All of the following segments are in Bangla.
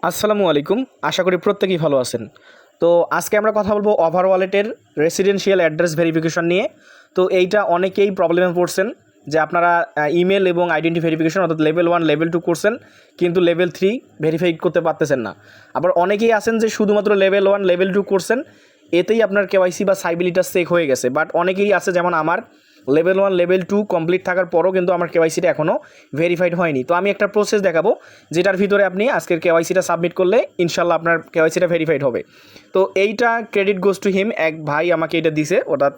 আসসালামু আলাইকুম। আশা করি প্রত্যেকেই ভালো আছেন। তো আজকে আমরা কথা বলবো ওভার ওয়ালেটের রেসিডেন্সিয়াল অ্যাড্রেস ভেরিফিকেশন নিয়ে। তো এইটা অনেকেই প্রবলেমে পড়ছেন যে আপনারা ইমেল এবং আইডেন্টি ভেরিফিকেশন অর্থাৎ লেভেল 1 লেভেল 2 করছেন, কিন্তু লেভেল 3 ভেরিফাই করতে পারতেছেন না। আবার অনেকেই আছেন যে শুধুমাত্র লেভেল 1 লেভেল 2 করছেন, এতেই আপনার কেওয়াইসি বা সাইবিলিটা চেক হয়ে গেছে। বাট অনেকেই আছে, যেমন আমার লেভেল 1 লেভেল 2 কমপ্লিট থাকার পরও কিন্তু আমার কেওয়াইসিটা এখনও ভেরিফাইড হয়নি। তো আমি একটা প্রসেস দেখাবো, যেটার ভিতরে আপনি আজকের কেওয়াইসিটা সাবমিট করলে ইনশাল্লাহ আপনার কেওয়াইসিটা ভেরিফাইড হবে। তো এইটা ক্রেডিট গোজ টু হিম, এক ভাই আমাকে এটা দিছে, অর্থাৎ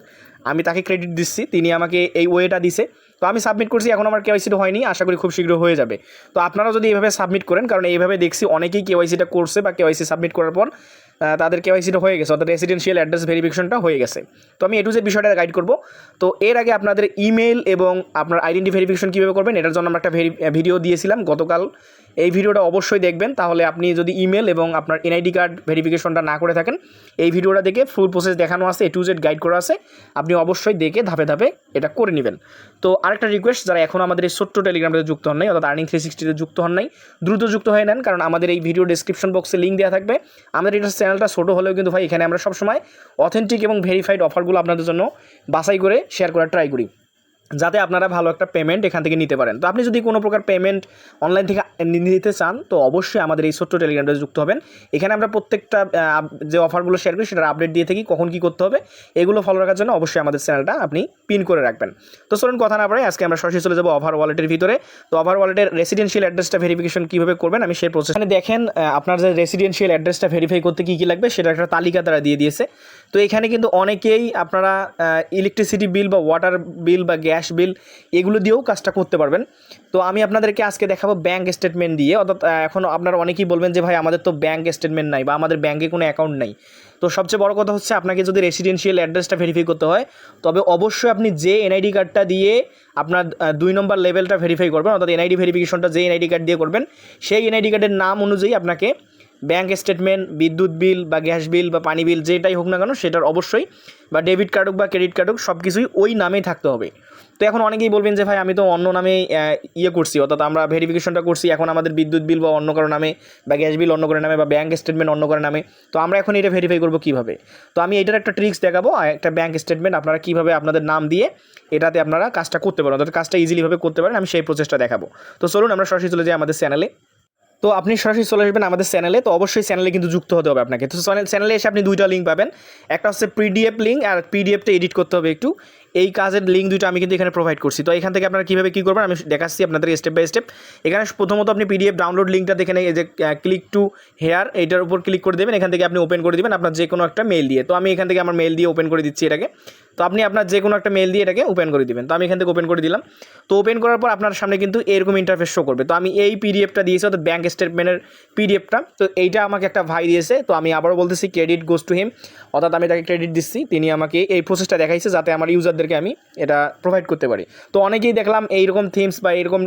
আমি তাকে ক্রেডিট দিচ্ছি, তিনি আমাকে এই ওয়েটা দিছে। তো আমি সাবমিট করছি, এখন আমার কেওয়াইসিটা হয়নি, আশা করি খুব শীঘ্র হয়ে যাবে। তো আপনারাও যদি এইভাবে সাবমিট করেন, কারণ এইভাবে দেখছি অনেকেই কেওয়াইসিটা করছে বা কেওয়াইসি সাবমিট করার পর তাদের কেওয়াইসিটা হয়ে গেছে, অর্থাৎ রেসিডেন্সিয়াল অ্যাড্রেস ভেরিফিকেশনটা হয়ে গেছে। তো আমি এটু যে বিষয়টা গাইড করব। তো এর আগে আপনাদের ইমেল এবং আপনার আইডেন্টি ভেরিফিকেশন কীভাবে করবেন, এটার জন্য আমরা একটা ভিডিও দিয়েছিলাম গতকাল। এই ভিডিওটা অবশ্যই দেখবেন, তাহলে আপনি যদি ইমেল এবং আপনার এনআইডি কার্ড ভেরিফিকেশনটা না করে থাকেন, এই ভিডিওটা দেখে ফুল প্রসেস দেখানো আছে, এ টু জেড গাইড করা আছে, আপনি অবশ্যই দেখে ধাপে ধাপে এটা করে নেবেন। তো আরেকটা রিকোয়েস্ট, যারা এখন আমাদের এই ছোট্ট টেলিগ্রামটাতে যুক্ত হন নাই, অর্থাৎ আর্নিং 360 যুক্ত হন নাই, দ্রুত যুক্ত হয়ে নেন, কারণ আমাদের এই ভিডিও ডেসক্রিপশন বক্সে লিঙ্ক দেওয়া থাকবে। আমাদের এটা চ্যানেলটা ছোটো হলেও কিন্তু ভাই এখানে আমরা সবসময় অথেন্টিক এবং ভেরিফাইড অফারগুলো আপনাদের জন্য বাছাই করে শেয়ার করার ট্রাই করি, যাতে আপনারা ভালো একটা পেমেন্ট এখান থেকে নিতে পারেন। তো আপনি যদি কোনো প্রকার পেমেন্ট অনলাইন থেকে নিতে চান, তো অবশ্যই আমাদের এই ছোট্ট টেলিগ্রামটা যুক্ত হবেন। এখানে আমরা প্রত্যেকটা যে অফারগুলো শেয়ার করি সেটার আপডেট দিয়ে থাকি, কখন কী করতে হবে এগুলো ফলো রাখার জন্য অবশ্যই আমাদের চ্যানেলটা আপনি পিন করে রাখবেন। তো চলুন কথা না বাড়াই, আজকে আমরা সরাসরি চলে যাবো ওভার ওয়ালেটের ভিতরে। তো ওভার ওয়ালেটের রেসিডেন্সিয়াল অ্যাড্রেসটা ভেরিফিকেশন কীভাবে করবেন আমি সেই প্রসেস দেখেন। আপনার যে রেসিডেন্সিয়াল অ্যাড্রেসটা ভেরিফাই করতে কী কী লাগবে সেটা একটা তালিকা তারা দিয়ে দিয়েছে। তো এখানে কিন্তু অনেকেই আপনারা ইলেকট্রিসিটি বিল বা ওয়াটার বিল বা গ্যাস বিল এগুলো দিয়েও কাজটা করতে পারবেন। তো আমি আপনাদেরকে আজকে দেখাবো ব্যাঙ্ক স্টেটমেন্ট দিয়ে। অর্থাৎ এখন আপনারা অনেকেই বলবেন যে ভাই আমাদের তো ব্যাঙ্ক স্টেটমেন্ট নাই বা আমাদের ব্যাঙ্কে কোনো অ্যাকাউন্ট নাই। তো সবচেয়ে বড় কথা হচ্ছে, আপনাকে যদি রেসিডেন্সিয়াল অ্যাড্রেসটা ভেরিফাই করতে হয়, তবে অবশ্যই আপনি যে এনআইডি কার্ডটা দিয়ে আপনার 2 নম্বর লেভেলটা ভেরিফাই করবেন, অর্থাৎ এনআইডি ভেরিফিকেশনটা যে এনআইডি কার্ড দিয়ে করবেন, সেই এনআইডি কার্ডের নাম অনুযায়ী আপনাকে ব্যাঙ্ক স্টেটমেন্ট, বিদ্যুৎ বিল বা গ্যাস বিল বা পানি বিল যেটাই হোক না কেন সেটার অবশ্যই, বা ডেবিট কার্ড হোক বা ক্রেডিট কার্ড হোক, সব কিছুই ওই নামেই থাকতে হবে। তো এখন অনেকেই বলবেন যে ভাই আমি তো অন্য নামে করছি, অর্থাৎ আমরা ভেরিফিকেশনটা করছি, এখন আমাদের বিদ্যুৎ বিল বা অন্য কারো নামে বা গ্যাস বিল অন্য কারো নামে বা ব্যাঙ্ক স্টেটমেন্ট অন্য কারো নামে, তো আমরা এখন এটা ভেরিফাই করবো কীভাবে। তো আমি এটার একটা ট্রিক্স দেখাবো, একটা ব্যাঙ্ক স্টেটমেন্ট আপনারা কীভাবে আপনাদের নাম দিয়ে এটাতে আপনারা কাজটা করতে পারেন, অর্থাৎ কাজটা ইজিলিভাবে করতে পারেন, আমি সেই প্রসেসটা দেখাবো। তো চলুন আমরা সরাসরি চলে যাই আমাদের চ্যানেলে। তো আপনি সরাসরি চলে আসবেন আমাদের চ্যানেলে। তো অবশ্যই চ্যানেলে কিন্তু যুক্ত হতে হবে আপনাকে। তো চ্যানেলে এসে আপনি দুইটা লিঙ্ক পাবেন, একটা হচ্ছে পিডিএফ লিঙ্ক, আর পিডিএফটা এডিট করতে হবে একটু। এই কাজের লিঙ্ক দুটো আমি কিন্তু এখানে প্রোভাইড করছি। তো এখান থেকে আপনারা কীভাবে কী করবেন আমি দেখাচ্ছি আপনাদের স্টেপ বাই স্টেপ। এখানে প্রথমত আপনি পিডিএফ ডাউনলোড লিঙ্কটা দেখে এই যে ক্লিক টু হেয়ার, এইটার উপর ক্লিক করে দেবেন। এখান থেকে আপনি ওপেন করে দেবেন আপনার যে কোনো একটা মেল দিয়ে। তো আমি এখান থেকে আমার মেল দিয়ে ওপেন করে দিচ্ছি এটাকে। তো আপনি আপনার যে কোনো একটা মেল দিয়ে এটাকে ওপেন করে দিবেন। তো আমি এখান থেকে ওপেন করে দিলাম। তো ওপেন করার পর আপনার সামনে কিন্তু এরকম ইন্টারফেস শো করবে। তো আমি এই পিডিএফটা দিয়েছি, অর্থাৎ ব্যাঙ্ক স্টেটমেন্টের পিডিএফটা। তো এইটা আমাকে একটা ভাই দিয়েছে। তো আমি আবারও বলতেছি ক্রেডিট গোজ টু হিম, অর্থাৎ আমি তাকে ক্রেডিট দিচ্ছি, তিনি আমাকে এই প্রসেসটা দেখাইছে যাতে আমার ইউজারদেরকে আমি এটা প্রোভাইড করতে পারি। তো অনেকেই দেখলাম এইরকম থিমস বা এরকম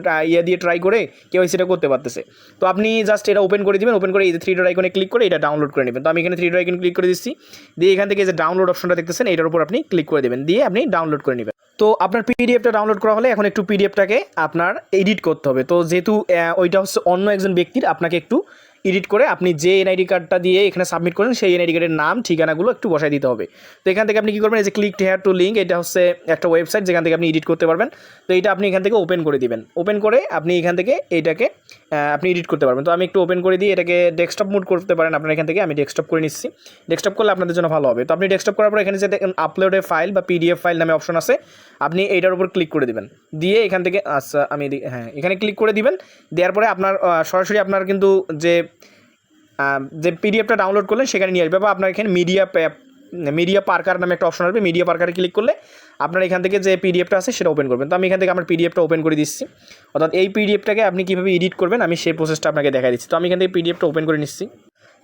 দিয়ে ট্রাই করে কেউ সেটা করতে পারতেছে। তো আপনি জাস্ট এটা ওপেন করে দিবেন, ওপেন করে এই যে 3 ডট আইকনে ক্লিক করে এটা ডাউনলোড করে নেবেন। তো আমি এখানে 3 ডট আইকনে ক্লিক করে দিচ্ছি, দিয়ে এখান থেকে যে ডাউনলোড অপশনটা দেখতেছেন এইটার উপর আপনি ক্লিক করে দেবেন, দিয়ে আপনি ডাউনলোড করে নেবেন। তো আপনার পিডিএফটা ডাউনলোড করা হলে এখন একটু পিডিএফটাকে আপনার এডিট করতে হবে। তো যেহেতু ওইটা হচ্ছে অন্য একজন ব্যক্তির, আপনাকে একটু এডিট করে আপনি যে এনআইডি কার্ডটা দিয়ে এখানে সাবমিট করেন সেই এনআইডি কার্ডের নাম ঠিকানাগুলো একটু বসাই দিতে হবে। তো এখান থেকে আপনি কী করবেন, এই যে ক্লিক হেয়ার টু লিঙ্ক, এটা হচ্ছে একটা ওয়েবসাইট যেখান থেকে আপনি এডিট করতে পারবেন। তো এইটা আপনি এখান থেকে ওপেন করে দিবেন। ওপেন করে আপনি এখান থেকে এইটাকে আপনি এডিট করতে পারবেন। তো আমি একটু ওপেন করে দিই, এটাকে ডেস্কটপ মোড করতে পারেন আপনার এখান থেকে। আমি ডেস্কটপ করে নিচ্ছি, ডেস্কটপ করলে আপনাদের জন্য ভালো হবে। তো আপনি ডেস্কটপ করার পর এখানে যে আপলোডে ফাইল বা পিডিএফ ফাইল নামে অপশন আছে, আপনি এইটার উপর ক্লিক করে দিবেন, দিয়ে এখান থেকে আচ্ছা আমি এখানে ক্লিক করে দিবেন। দেওয়ার পরে আপনার সরাসরি আপনার কিন্তু যে পিডিএফটা ডাউনলোড করলেন সেখানে নিয়ে আসবে, বা আপনার এখানে মিডিয়া পার্কার নামে একটা অপশন আসবে। মিডিয়া পার্কারে ক্লিক করলে আপনার এখান থেকে যে পিডিএফটা আছে সেটা ওপেন করবেন। তো আমি এখান থেকে আমার পিডিএফটা ওপেন করে দিচ্ছি, অর্থাৎ এই পিডিএফটাকে আপনি কীভাবে এডিট করবেন আমি সেই প্রসেসটা আপনাকে দেখাই দিচ্ছি। তো আমি এখান থেকে পিডিএফটা ওপেন করে নিচ্ছি।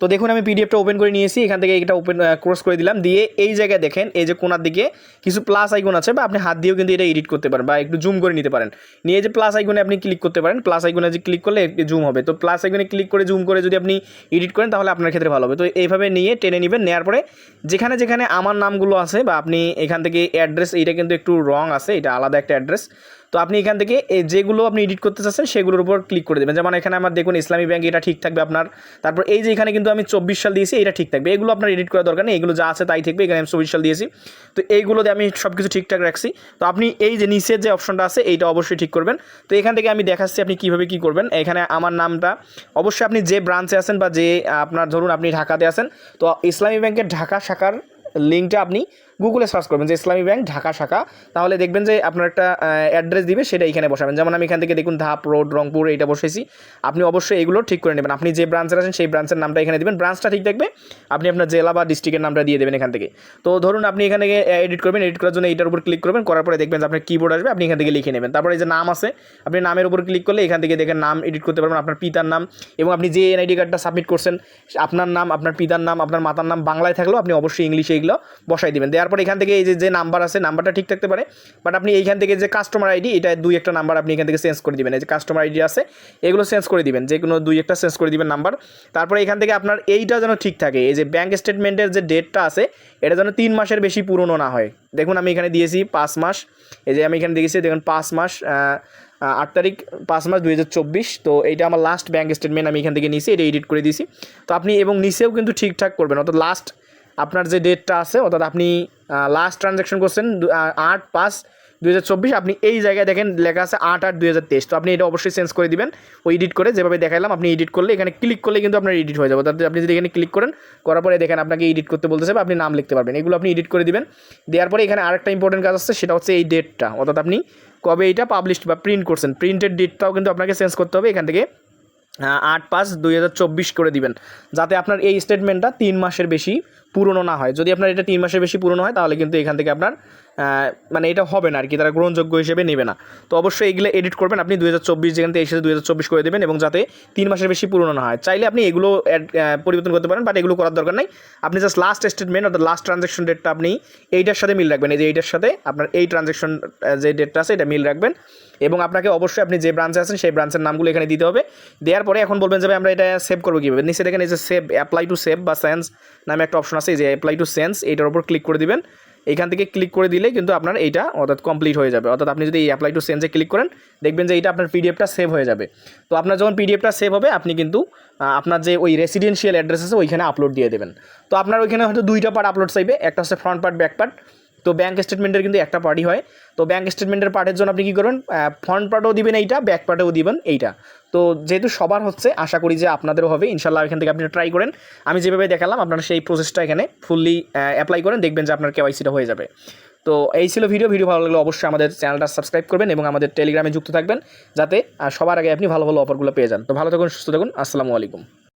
তো দেখুন আমি পিডিএফটা ওপেন করে নিয়েছি, এখান থেকে এটা ওপেন ক্রস করে দিলাম, দিয়ে এই জায়গায় দেখেন এই যে কোনার দিকে কিছু প্লাস আইকন আছে, বা আপনি হাত দিয়েও কিন্তু এটা এডিট করতে পারেন বা একটু জুম করে নিতে পারেন। নিয়ে যে প্লাস আইকনে আপনি ক্লিক করতে পারেন, প্লাস আইকনে যে ক্লিক করলে একটু জুম হবে। তো প্লাস আইকনে ক্লিক করে জুম করে যদি আপনি এডিট করেন তাহলে আপনার ক্ষেত্রে ভালো হবে। তো এইভাবে নিয়ে টেনে নেবেন, নেওয়ার পরে যেখানে যেখানে আমার নামগুলো আছে বা আপনি এখান থেকে অ্যাড্রেস, এইটা কিন্তু একটু রং আছে, এটা আলাদা একটা অ্যাড্রেস। তো আপনি এখান থেকে যেগুলো আপনি এডিট করতে চাচ্ছেন সেগুলোর উপর ক্লিক করে দেবেন। যেমন এখানে আমার দেখুন ইসলামী ব্যাংক, এটা ঠিক থাকবে আপনার। তারপর এই যে এখানে কিন্তু আমি 24 সাল দিয়েছি, এটা ঠিক থাকবে। এগুলো আপনার এডিট করার দরকার নেই, এগুলো যা আছে তাই থাকবে। এখানে আমি 24 সাল দিয়েছি, তো এইগুলোতে আমি সব কিছু ঠিকঠাক রাখছি। তো আপনি এই যে নিচের যে অপশনটা আছে এইটা অবশ্যই ঠিক করবেন। তো এখান থেকে আমি দেখাচ্ছি আপনি কীভাবে কী করবেন। এখানে আমার নামটা অবশ্যই আপনি যে ব্রাঞ্চে আছেন বা যে আপনার ধরুন আপনি ঢাকাতে আছেন, তো ইসলামী ব্যাংকের ঢাকা শাখার লিঙ্কটা আপনি গুগলে সার্চ করবেন যে ইসলামী ব্যাংক ঢাকা শাখা, তাহলে দেখবেন যে আপনার একটা অ্যাড্রেস দিবে, সেটা এখানে বসাবেন। যেমন আমি এখান থেকে দেখুন ধাপ রোড রংপুর এইটা বসেছি। আপনি অবশ্যই এগুলো ঠিক করে নেবেন। আপনি যে ব্রাঞ্চের আছেন সেই ব্রাঞ্চের নামটা এখানে দেবেন, ব্রাঞ্চটা ঠিক থাকবে, আপনি আপনার জেলা বা ডিস্ট্রিক্টের নামটা দিয়ে দেবেন এখান থেকে। তো ধরুন আপনি এখান থেকে এডিট করবেন, এডিট করার জন্য এইটার উপর ক্লিক করবেন, করার পরে দেখবেন যে আপনার কিবোর্ড আসবে, আপনি এখান থেকে লিখে নেবেন। তারপরে এই যে নাম আছে, আপনি নামের উপর ক্লিক করলে এখান থেকে দেখেন নাম এডিট করতে পারবেন, আপনার পিতার নাম এবং আপনি যে এনআইডি কার্ডটা সাবমিট করছেন আপনার নাম, আপনার পিতার নাম, আপনার মাতার নাম বাংলায় থাকলেও আপনি অবশ্যই ইংলিশে এগুলো বসাই দেবেন। দেওয়ার পর এখান থেকে এই যে নাম্বার আছে, নাম্বারটা ঠিক থাকতে পারে, বাট আপনি এইখান থেকে যে কাস্টমার আইডি, এটা 2-1টা নাম্বার আপনি এখান থেকে চেঞ্জ করে দিবেন। এই যে কাস্টমার আইডি আছে এগুলো চেঞ্জ করে দিবেন, যে কোনো 2-1টা চেঞ্জ করে দিবেন নাম্বার। তারপরে এখান থেকে আপনার এইটা যেন ঠিক থাকে, এই যে ব্যাঙ্ক স্টেটমেন্টের যে ডেটটা আছে এটা যেন 3 মাসের বেশি পুরনো না হয়। দেখুন আমি এখানে দিয়েছি 5 মাস, এই যে আমি এখানে দিয়েছি দেখুন 5 মাস 8 তারিখ 5 মাস 2024। তো এইটা আমার লাস্ট ব্যাঙ্ক স্টেটমেন্ট আমি এখান থেকে নিয়েছি, এটা এডিট করে দিয়েছি। তো আপনি এবং নিচেও কিন্তু ঠিকঠাক করবেন, অর্থাৎ লাস্ট আপনার যে ডেটটা আছে, অর্থাৎ আপনি লাস্ট ট্রানজ্যাকশন করছেন 8/5/2024, আপনি এই জায়গায় দেখেন লেখা আছে 8/8/2023। তো আপনি এটা অবশ্যই চেঞ্জ করে দিবেন, ওই এডিট করে যেভাবে দেখালাম আপনি এডিট করলে এখানে ক্লিক করলে কিন্তু আপনার এডিট হয়ে যাবে। অর্থাৎ আপনি যদি এখানে ক্লিক করেন, করার পরে দেখেন আপনাকে এডিট করতে বলতেছে, আপনি নাম লিখতে পারবেন, এগুলো আপনি এডিট করে দিবেন। দেওয়ার পরে এখানে আরেকটা ইম্পর্টেন্ট কাজ আছে, সেটা হচ্ছে এই ডেটটা, অর্থাৎ আপনি কবে এইটা পাবলিশ বা প্রিন্ট করছেন, প্রিন্টের ডেটটাও কিন্তু আপনাকে চেঞ্জ করতে হবে। এখান থেকে 8/5/2024 করে দিবেন, যাতে আপনার এই স্টেটমেন্টটা 3 মাসের বেশি পুরনো না হয়। যদি আপনার এটা 3 মাসের বেশি পুরনো হয় তাহলে কিন্তু এখান থেকে আপনার মানে এটা হবে না আর কি, তারা গ্রহণযোগ্য হিসেবে নেবে না। তো অবশ্যই এগুলো এডিট করবেন আপনি 2024, যেখান থেকে এসেছে 2024 করে দেবেন, এবং যাতে 3 মাসের বেশি পুরনো না হয়। চাইলে আপনি এগুলো পরিবর্তন করতে পারেন, বাট এগুলো করার দরকার নাই। আপনি জাস্ট লাস্ট স্টেটমেন্ট অর্থাৎ লাস্ট ট্রানজ্যাকশন ডেটটা আপনি এইটার সাথে মিল রাখবেন, এই যে এইটার সাথে আপনার এই ট্রানজ্যাকশন যে ডেটটা আছে এটা মিল রাখবেন। এবং আপনাকে অবশ্যই আপনি যে ব্রাঞ্চে আছেন সেই ব্রাঞ্চের নামগুলো এখানে দিতে হবে। দেওয়ার পরে এখন বলবেন যে আমরা এটা সেভ করবো কীভাবে। নিচে দেখেন এই যে সেভ, অ্যাপ্লাই টু সেভ বা সেন্স নামে একটা অপশন আছে, এই যে অ্যাপ্লাই টু সেন্স, এইটার উপর ক্লিক করে দিবেন। এইখান থেকে ক্লিক করে দিলে কিন্তু আপনার এইটা অর্থাৎ কমপ্লিট হয়ে যাবে। অর্থাৎ আপনি যদি এই অ্যাপ্লাই টু সেন্সে ক্লিক করেন দেখবেন যে এইটা আপনার পিডিএফটা সেভ হয়ে যাবে। তো আপনার যখন পিডিএফটা সেভ হবে আপনি কিন্তু আপনার যে ওই রেসিডেন্সিয়াল অ্যাড্রেস আছে ওইখানে আপলোড দিয়ে দেবেন। তো আপনার ওইখানে হয়তো 2টা পার্ট আপলোড চাইবে, একটা হচ্ছে ফ্রন্ট পার্ট, ব্যাক পার্ট। তো ব্যাঙ্ক স্টেটমেন্টের কিন্তু একটা পার্টই হয়। তো ব্যাঙ্ক স্টেটমেন্টের পার্টের জন্য আপনি কী করবেন, ফ্রন্ট পার্টও দিবেন এইটা, ব্যাক পার্টেও দিবেন এইটা। তো যেহেতু সবার হচ্ছে, আশা করি যে আপনাদেরও হবে ইনশাল্লাহ। এখান থেকে আপনি ট্রাই করেন, আমি যেভাবে দেখালাম আপনারা সেই প্রসেসটা এখানে ফুললি অ্যাপ্লাই করেন, দেখবেন যে আপনার কেওয়াইসিটা হয়ে যাবে। তো এই ছিল ভিডিও ভালো লাগলে অবশ্যই আমাদের চ্যানেলটা সাবস্ক্রাইব করবেন এবং আমাদের টেলিগ্রামে যুক্ত থাকবেন, যাতে সবার আগে আপনি ভালো ভালো অফারগুলো পেয়ে যান। তো ভালো থাকুন, সুস্থ থাকুন, আসসালামু আলাইকুম।